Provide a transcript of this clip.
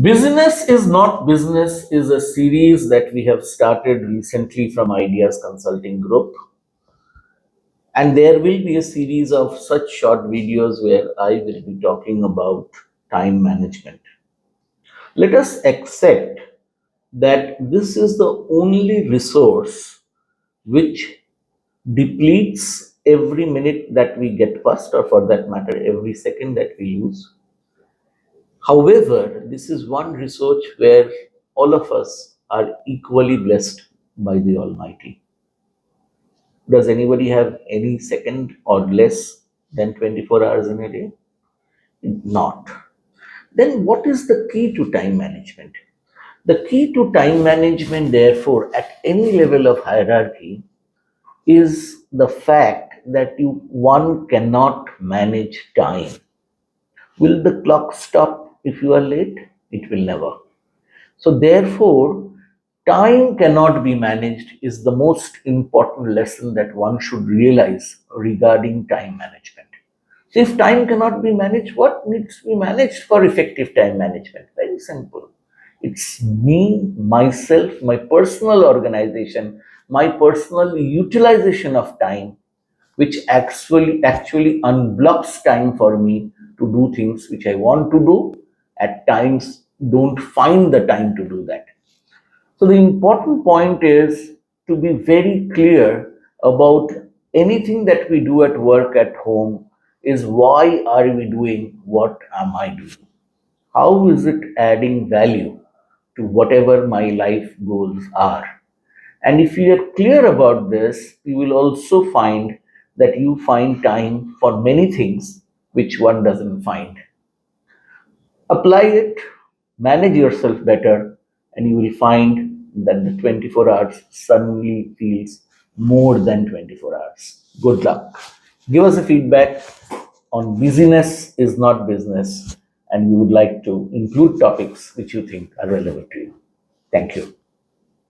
Business is not business is a series that we have started recently from Aidias Consulting Group. And there will be a series of such short videos where I will be talking about time management. Let us accept that this is the only resource which depletes every minute that we get past, or for that matter, every second that we use. However, this is one resource where all of us are equally blessed by the Almighty. Does anybody have any second or less than 24 hours in a day? Not. Then what is the key to time management? The key to time management, therefore, at any level of hierarchy, is the fact that one cannot manage time. Will the clock stop if you are late? It will never. So, therefore, time cannot be managed is the most important lesson that one should realize regarding time management. So, if time cannot be managed, what needs to be managed for effective time management? Very simple. It's me, myself, my personal organization, my personal utilization of time, which actually unblocks time for me to do things which I want to do. At times, don't find the time to do that. So the important point is to be very clear about anything that we do at work, at home, is why are we doing, what am I doing? How is it adding value to whatever my life goals are? And if you are clear about this, you will also find that you find time for many things which one doesn't find. Apply it, manage yourself better, and you will find that the 24 hours suddenly feels more than 24 hours. Good luck. Give us a feedback on busyness is not business, and we would like to include topics which you think are relevant to you. Thank you.